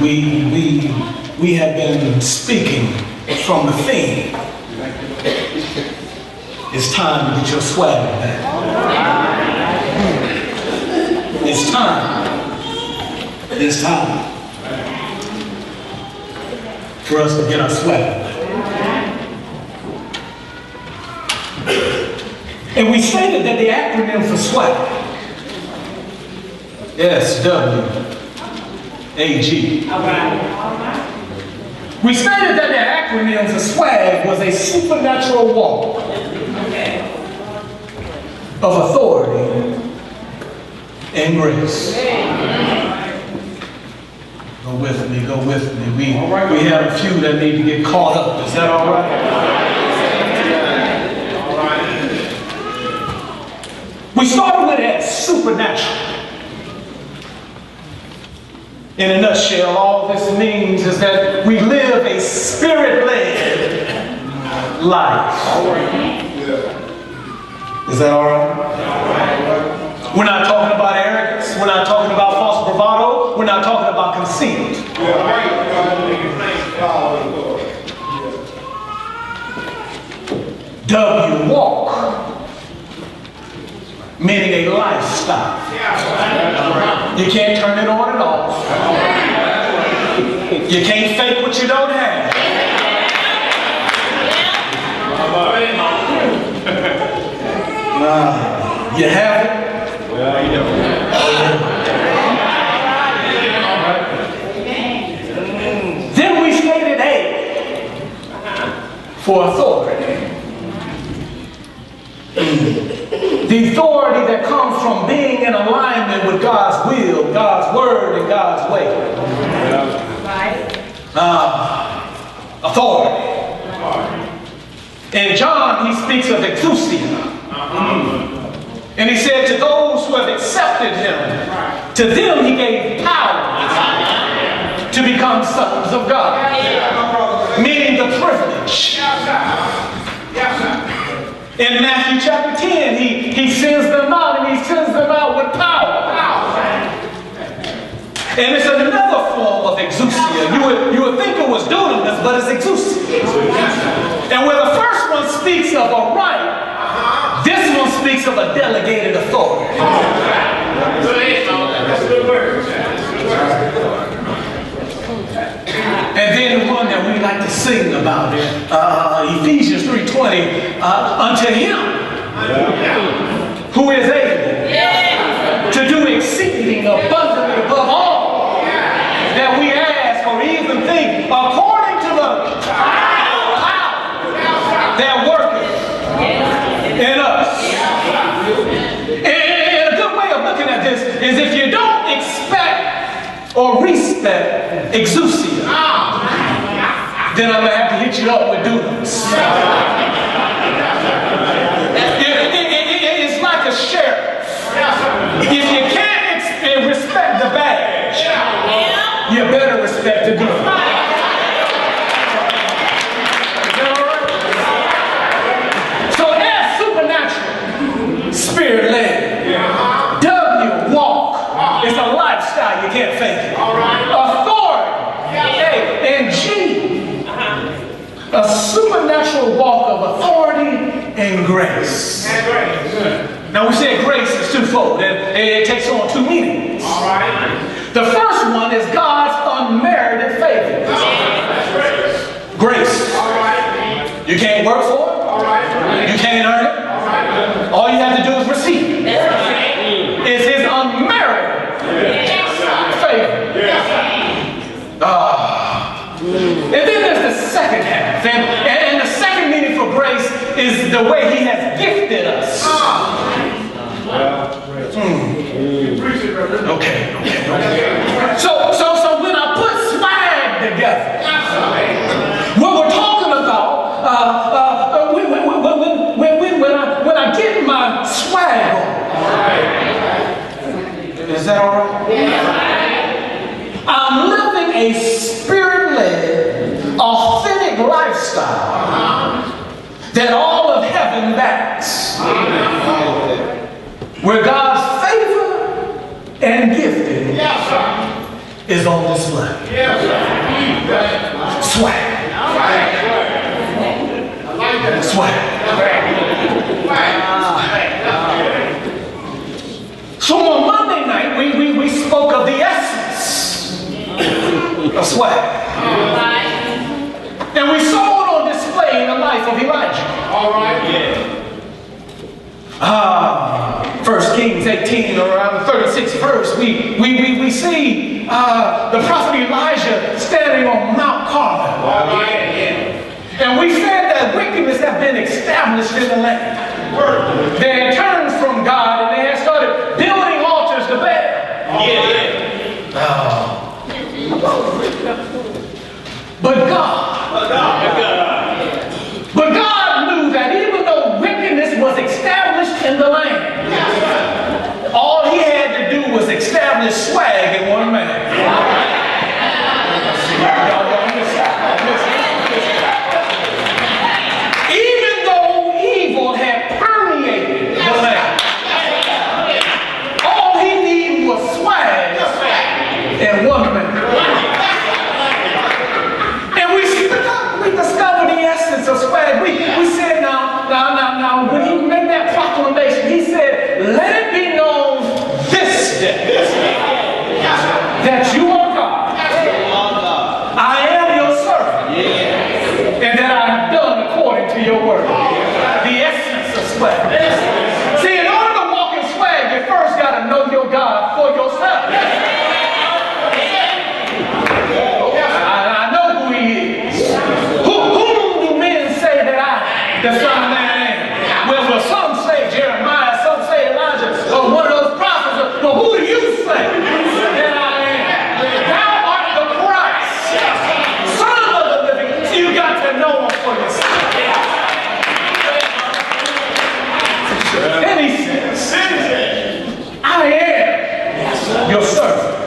we have been speaking from the theme. It's time to get your swag back. It's time. It's time for us to get our swag back. And we stated that the acronym for swag, S-W-A-G. We stated that the acronym for swag was a supernatural walk of authority and grace. Go with me, go with me. We have a few that need to get caught up. Is that all right? We started with it as supernatural. In a nutshell, all this means is that we live a spirit-led life. Is that all right? We're not talking about arrogance. We're not talking about false bravado. We're not talking about conceit. W, walk, meaning a lifestyle. You can't turn it on and off. You can't fake what you don't have. You have it. Well, you don't. Then we stated A for authority. The authority that comes from being in alignment with God's will, God's word, and God's way. Authority. In John, he speaks of exousia. And he said, to those who have accepted him, to them he gave power to become sons of God. Meaning the privilege. In Matthew chapter 10, he sends them out, and he sends them out with power. And it's another form of exousia. You would think it was dunamis, but it's exousia. And where the first one speaks of a right, this one speaks of a delegated authority. That's a good word. And then the one that we like to sing about, Ephesians 3:20, unto him who is able to do exceeding abundantly above all that we ask or even think, according to the power that worketh in us. And a good way of looking at this is if you don't expect or respect exousia, then I'm going to have to hit you up with dunamis. It's like a sheriff. If you can't respect the badge, you better respect the dunamis. Spirit-led. W, walk. It's a lifestyle. You can't fake it. Authority. And G, a supernatural walk of authority and grace. Now we said grace is twofold. It takes on two meanings. The first one is God's unmerited favor. Grace. You can't work for it. You can't earn it. All you have to do is receive. It's his unmerited favor. And then there's the second half. And the second meaning for grace is the way he has gifted us. Okay. So when I put swag together, what we're talking about, when I get my swag on, is that all right? I'm living a spirit-led, authentic lifestyle that all of heaven backs, where God's favor and gifting is on display. Swag. Swag. So on Monday night, we spoke of the essence of swag. And we saw it on display in the life of Elijah. All right. Yeah. 1 Kings 18, around the 36th verse, we see the prophet Elijah standing on Mount Carmel. All right. Yeah. And we said that wickedness had been established in the land. They had turned from God and they had started building altars to Baal. But God knew that even though wickedness was established in the land, all he had to do was establish swag in one man. Even though evil had permeated the land, all he needed was swag in one man. And we discovered the essence of swag. We said now, when he made that proclamation, he said, let it be known this day that you are God. I am your servant. And that I have done according to your word. The essence of swag. See, in order to walk in swag, you first got to know your God for yourself. I know who he is. Whom do men say that I, the Son of Man, am? Well, some say Jeremiah, some say Elijah, or one of those prophets. But who do you say that I am? Thou art the Christ, Son of the living. So you got to know him for yourself. And he says, I am your servant.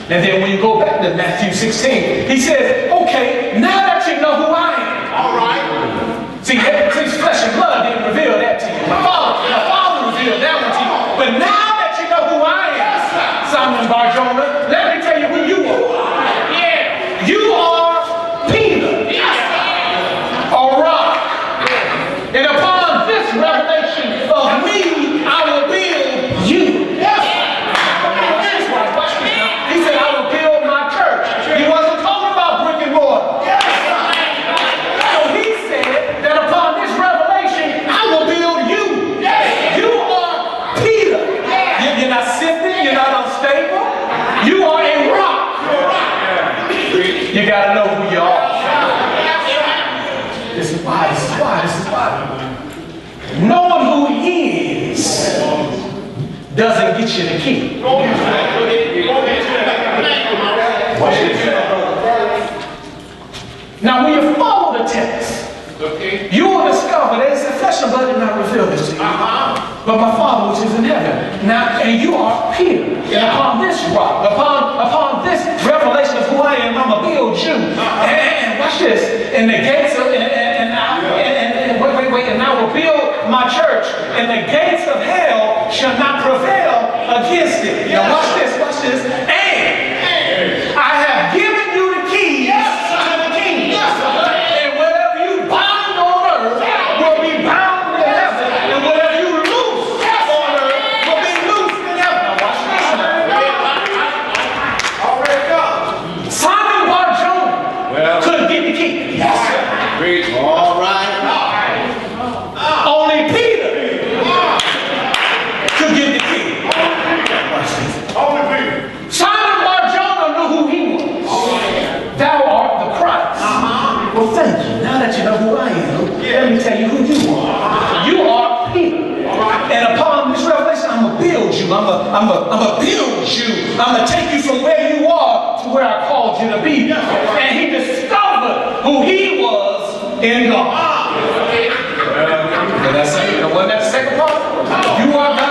And then when you go back to Matthew 16, he says, okay, now that you know who I am. All right. See, flesh and blood didn't reveal that to you. My father revealed that one to you. But now that you know who I am, Simon Bar-Jonah, let me tell you who you are. Yeah. You are Peter, a rock. And upon this revelation of me, I will build you. He said, I will build my church. He wasn't talking about brick and mortar. So he said that upon this revelation, I will build you. You are Peter. You're not sifted. You're not unstable. You are a rock. You got to know who you are. This is why. Knowing who he is doesn't get you the key. Watch this. Now, when you follow the text, you will discover that it's the flesh and blood did not reveal this to you, but my Father which is in heaven. Now, and you are Peter. And upon this rock, upon this revelation of who I am, I'm gonna build you. And watch this. And the gates of and I will build my church, and the gates of hell shall not prevail against it. Now watch this. And I have given you the keys to the kingdom. And whatever you bind on earth will be bound in heaven. And whatever you loose on earth will be loosed in heaven. Now watch this. Already done. Simon Bar-Jonah couldn't get the key. All right. Only Peter could get the key. Only Peter. Simon Bar-Jonah knew who he was. Thou art the Christ. Well, thank you. Now that you know who I am, let me tell you who you are. You are Peter. And upon this revelation, I'm going to build you. I'm going to build you. I'm going to take you from where you are to where I called you to be. And he discovered who he was in God. Wasn't that the second part? You are God.